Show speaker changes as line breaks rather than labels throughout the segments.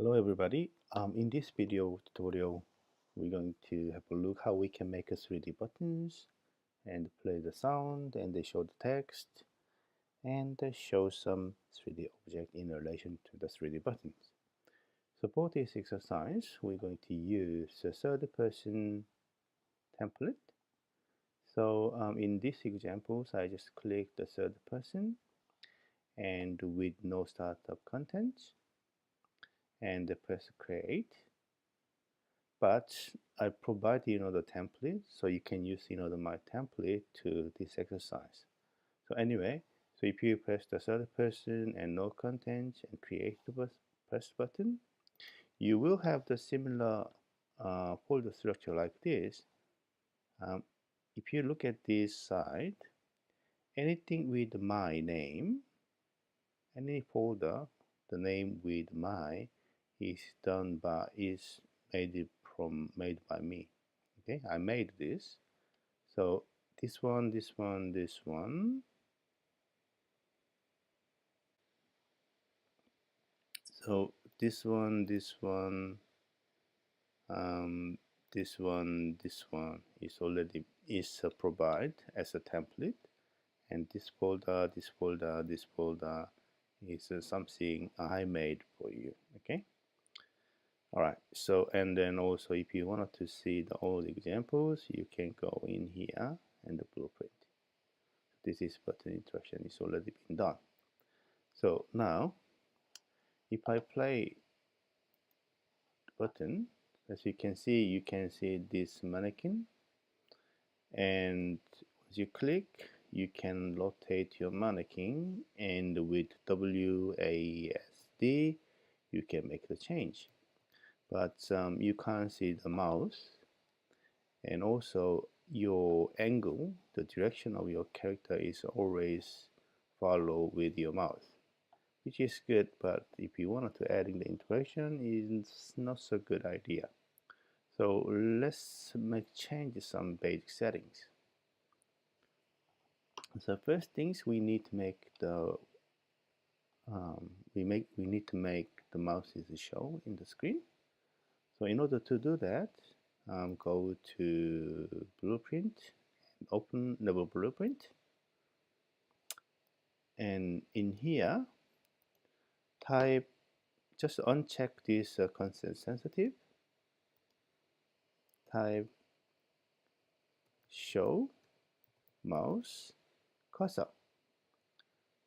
Hello everybody. In this video tutorial, we're going to have a look how we can make a 3D buttons and play the sound and they show the text and they show some 3D object in relation to the 3D buttons. So for this exercise, we're going to use a third person template. So in these examples, I just click the third person and with no startup content and press create. But I provide the template, so you can use my template to this exercise. So anyway, so if you press the third person and no content and create the press button, you will have the similar folder structure like this. If you look at this side, anything with my name, any folder, the name with my is made by me. Okay, I made this. So this one, this one, this one. So this one, this one, this one is already provided as a template, and this folder, this folder, this folder is something I made for you. Okay. All right. So and then also, if you wanted to see the old examples, you can go in here and the blueprint. This is button interaction is already been done. So now, if I play button, as you can see this mannequin, and as you click, you can rotate your mannequin, and with WASD, you can make the change. But you can't see the mouse, and also your angle, the direction of your character is always follow with your mouse, which is good, but if you wanted to add in the interaction, it's not so good idea. So let's change some basic settings. So first things we need to make the we need to make the mouse is show in the screen. So in order to do that, go to blueprint, open level blueprint, and in here type, just uncheck this constant sensitive, type show mouse cursor,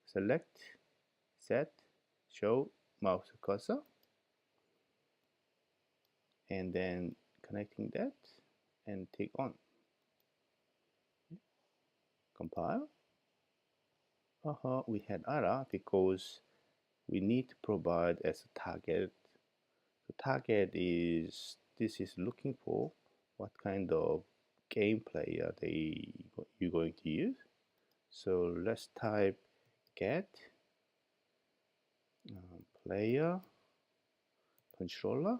select set show mouse cursor, and then connecting that and tick on. Compile. We had error because we need to provide as a target. The target is, this is looking for what kind of game player you're going to use. So let's type get player controller,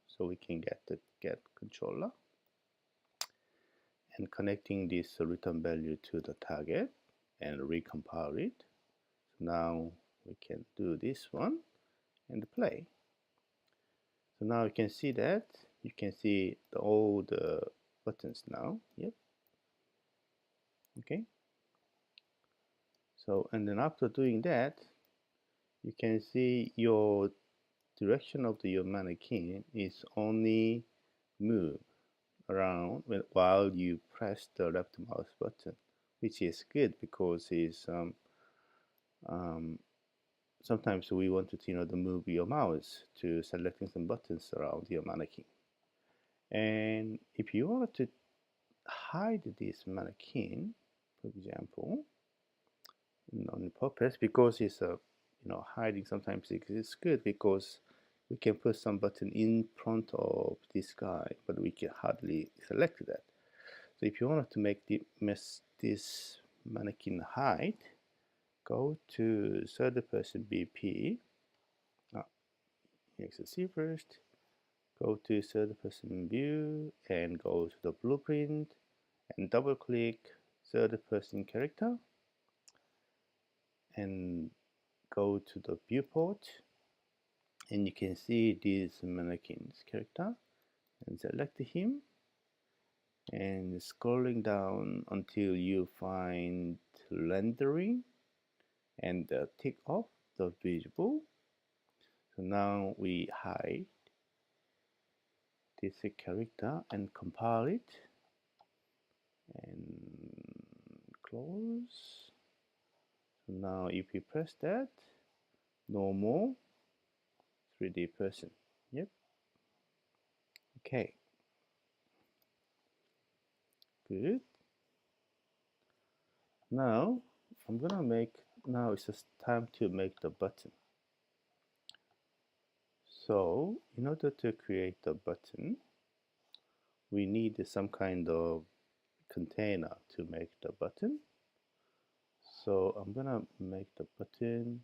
so we can get the get controller, and connecting this return value to the target and recompile it. So now we can do this one and play. So now you can see that you can see all the buttons now. Yep. Okay. So and then after doing that, you can see your direction of your mannequin is only move around while you press the left mouse button, which is good because it's sometimes we want to move your mouse to selecting some buttons around your mannequin. And if you want to hide this mannequin, for example, on purpose, because it's hiding, sometimes it's good because we can put some button in front of this guy, but we can hardly select that. So if you want to make this mannequin hide, go to third person BP. Exit C first. Go to third person view and go to the blueprint and double click third person character and go to the viewport and you can see this mannequin's character, and select him and scrolling down until you find rendering and tick off the visible. So now we hide this character and compile it and close. So now if we press that, no more 3D person. Yep. Okay. Good. Now now it's just time to make the button. So in order to create the button, we need some kind of container to make the button. So I'm gonna make the button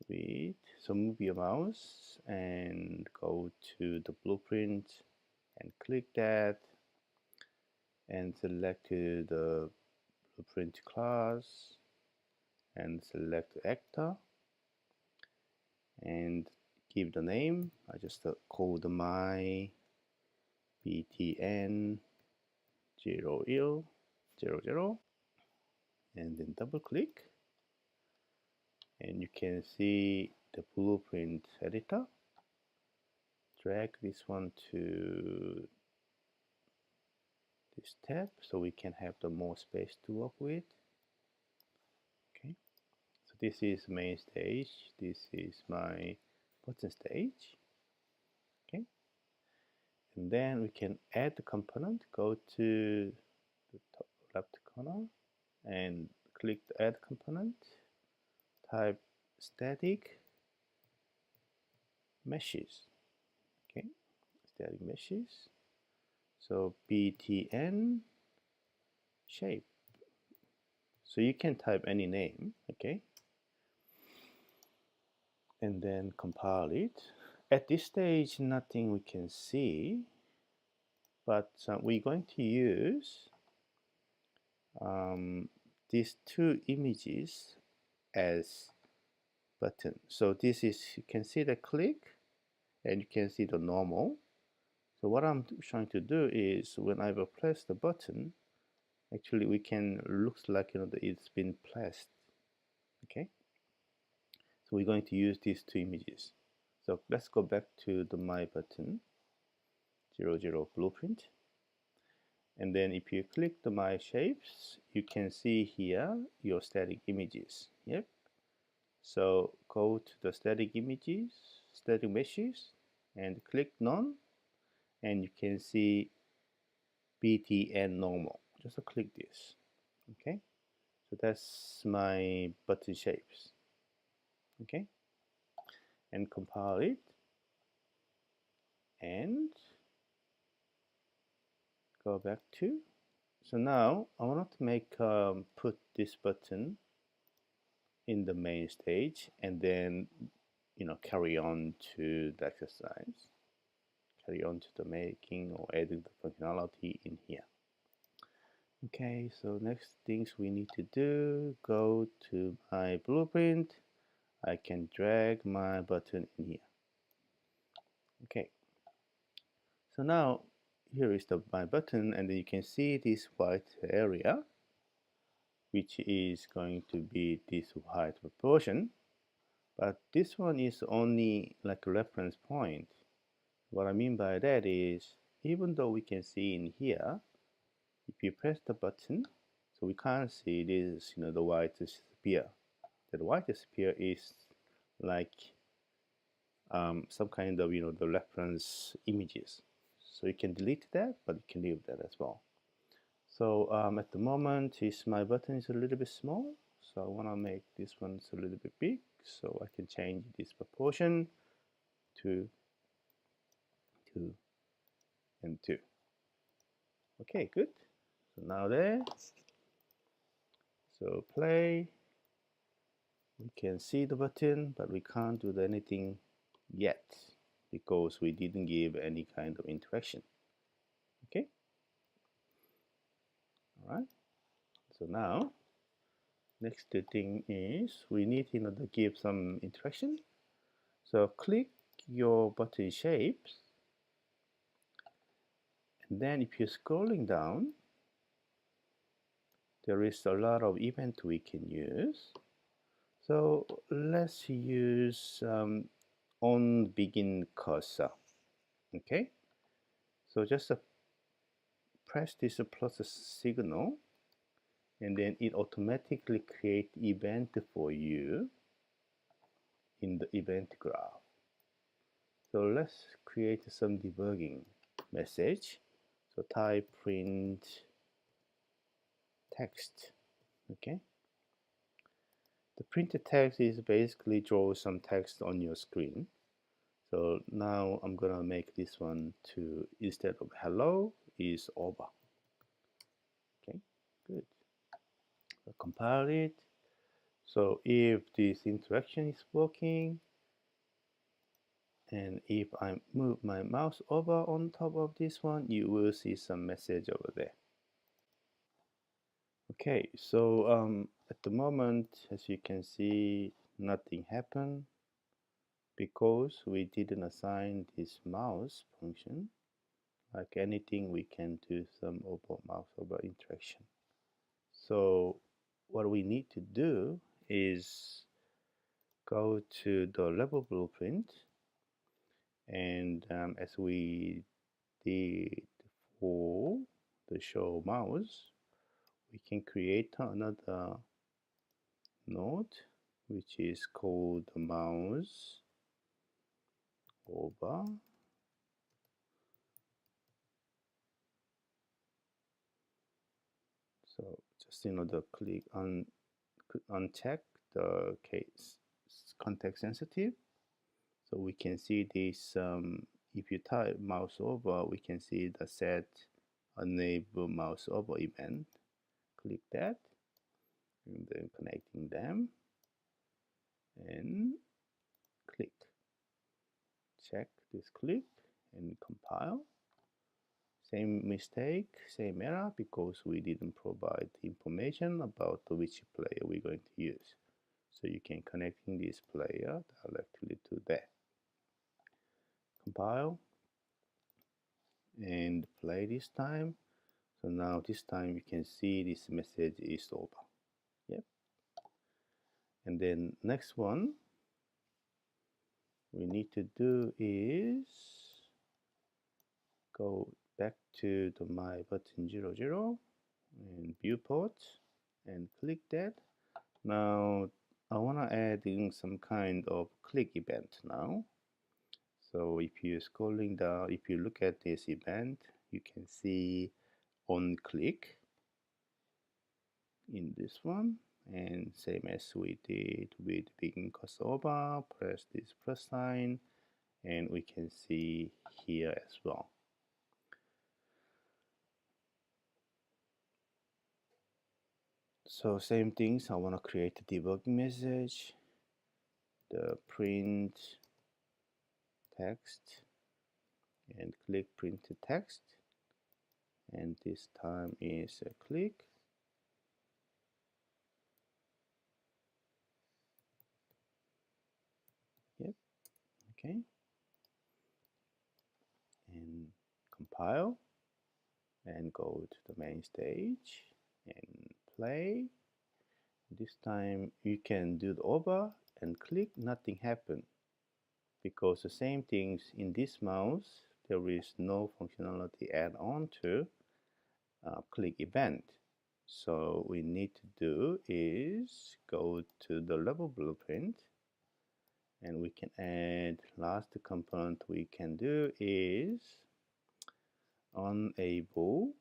with, so move your mouse and go to the blueprint and click that and select the blueprint class and select actor and give the name. I just called my btn 0000 and then double click, and you can see the blueprint editor. Drag this one to this tab so we can have the more space to work with. Okay, so this is main stage, this is my button stage. Okay, and then we can add the component. Go to the top left corner and click the add component, type static meshes. Okay, static meshes. So btn shape. So you can type any name, okay, and then compile it. At this stage, nothing we can see, but we're going to use these two images as button. So this is, you can see the click and you can see the normal. So what I'm trying to do is when I will press the button, actually we can, looks like, you know, that it's been pressed. Okay, so we're going to use these two images. So let's go back to the my button 00 blueprint, and then if you click the my shapes, you can see here your static images. Yep, so go to the static images, static meshes, and click none, and you can see btn normal. Just click this. Okay, so that's my button shapes. Okay, and compile it and go back to. So now I want to make put this button in the main stage and then, you know, carry on to the exercise, carry on to the making or adding the functionality in here. Okay, so next things we need to do, go to my blueprint. I can drag my button in here. Okay, so now here is my button, and then you can see this white area, which is going to be this white proportion, but this one is only like a reference point. What I mean by that is, even though we can see in here, if you press the button, so we can't see this, you know, the white sphere. The white sphere is like some kind of, you know, the reference images. So you can delete that, but you can leave that as well. So at the moment, my button is a little bit small, so I want to make this one a little bit big, so I can change this proportion to 2 and 2. Okay, good. So now there. So play. We can see the button, but we can't do anything yet because we didn't give any kind of interaction. Okay. All right. So now, next thing is we need, you know, to give some interaction. So click your button shapes, and then if you're scrolling down, there is a lot of event we can use. So let's use on begin cursor. Okay, so just press this plus signal, and then it automatically creates event for you in the event graph. So let's create some debugging message. So type print text. Okay, the printed text is basically draw some text on your screen. So now I'm gonna make this one to, instead of hello, is over. Okay, good. So compile it. So if this interaction is working, and if I move my mouse over on top of this one, you will see some message over there. Okay, so at the moment, as you can see, nothing happened because we didn't assign this mouse function. Like anything, we can do some mouse over interaction. So what we need to do is go to the level blueprint, and as we did for the show mouse, we can create another node which is called mouse over. So just click on uncheck the case context sensitive, so we can see this. If you type mouse over, we can see the set enable mouse over event. Click that, and then connecting them, and click. Check this clip and compile. Same mistake, same error, because we didn't provide information about which player we're going to use. So you can connecting this player directly to that. Compile and play this time. So now this time you can see this message is over. Yep. And then next one we need to do is go back to the my button 00 and viewport and click that. Now I want to add in some kind of click event now. So if you're scrolling down, if you look at this event, you can see on click in this one, and same as we did with begin crossover, press this plus sign, and we can see here as well. So same things, I want to create a debugging message, the print text, and click print text, and this time is a click. Yep, okay, and compile and go to the main stage and play. This time you can do the over and click, nothing happened, because the same things in this mouse, there is no functionality add on to click event. So we need to do is go to the level blueprint, and we can add last component we can do is enable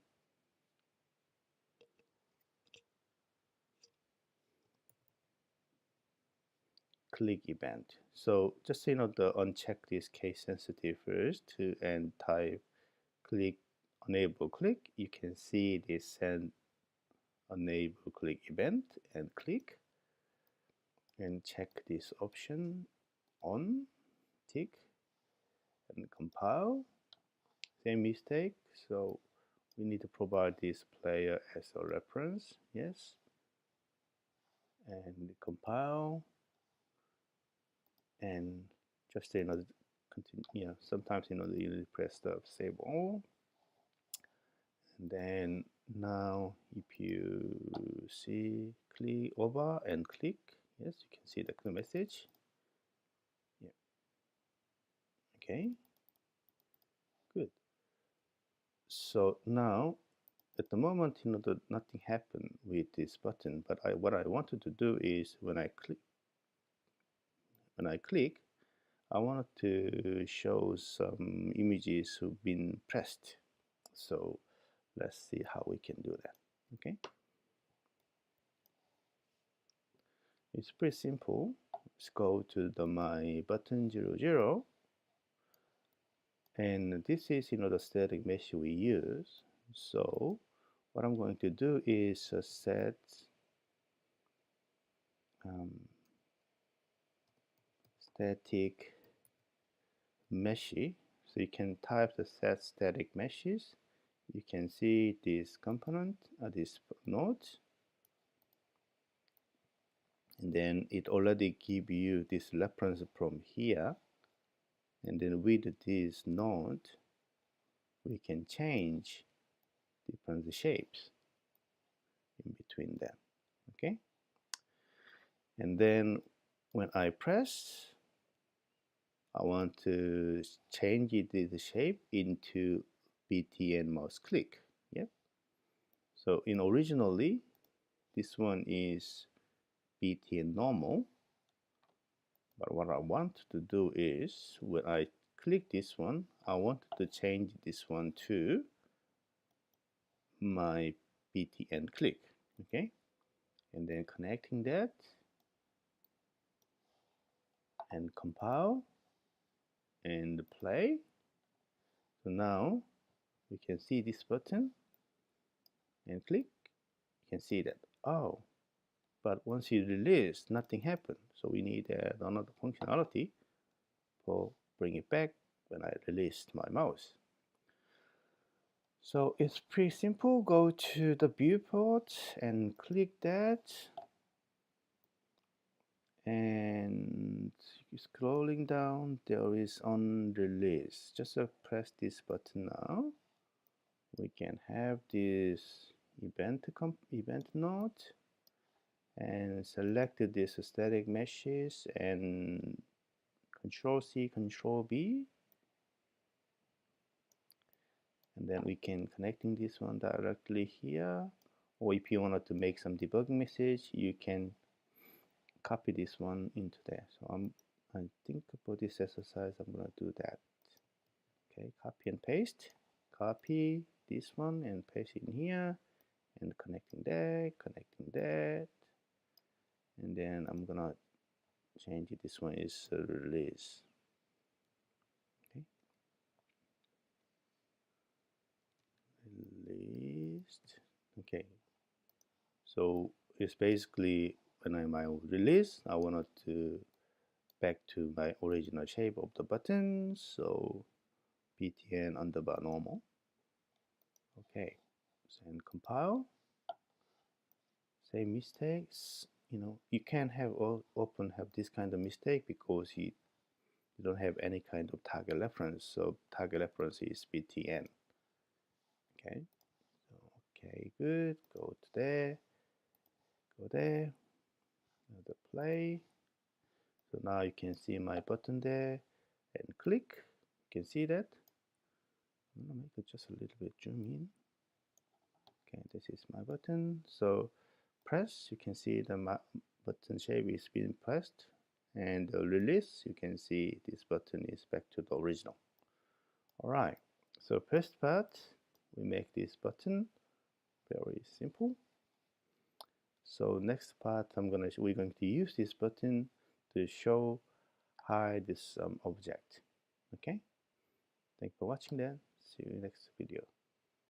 click event. So just the uncheck this case sensitive first to, and type click enable click. You can see this send enable click event, and click and check this option on, tick, and compile. Same mistake, so we need to provide this player as a reference. Yes, and compile and just continue. Sometimes you press the save all, and then now if you see click over and click, yes, you can see the message. Yeah. Okay, good. So now at the moment, nothing happened with this button, but what I wanted to do is when I click, I wanted to show some images who've been pressed. So let's see how we can do that. Okay, it's pretty simple. Let's go to the my button 00, and this is the static mesh we use. So what I'm going to do is set static mesh. So you can type the set static meshes. You can see this component, this node, and then it already give you this reference from here, and then with this node we can change different shapes in between them. Okay, and then when I press, I want to change the shape into BTN mouse click. Yep. So originally this one is BTN normal, but what I want to do is when I click this one, I want to change this one to my BTN click. Okay, and then connecting that and compile and play. So now we can see this button and click. You can see that, oh, but once you release, nothing happened. So we need another functionality for bring it back when I released my mouse. So it's pretty simple. Go to the viewport and click that, and scrolling down there is on release. Just press this button now. We can have this event node and select this static meshes and Control C, Control B, and then we can connecting this one directly here. Or if you wanted to make some debugging message, you can copy this one into there. So I think for this exercise I'm gonna do that. Okay, copy and paste. Copy this one and paste it in here, and connecting that, and then I'm gonna change it. This one is release. Okay, released. Okay, so it's basically when I release, I wanted to back to my original shape of the button. So btn underbar normal. Okay, and compile. Same mistakes. You can have often have this kind of mistake because you don't have any kind of target reference. So target reference is btn. Okay. So, okay, good. Go to there. Go there. Another play. So now you can see my button there, and click. You can see that. I'm gonna make it just a little bit zoom in. Okay, this is my button. So press, you can see the button shape is being pressed, and the release, you can see this button is back to the original. All right, so first part, we make this button very simple. So next part, we're going to use this button to hide this object. Okay, thanks for watching then. See you in the next video.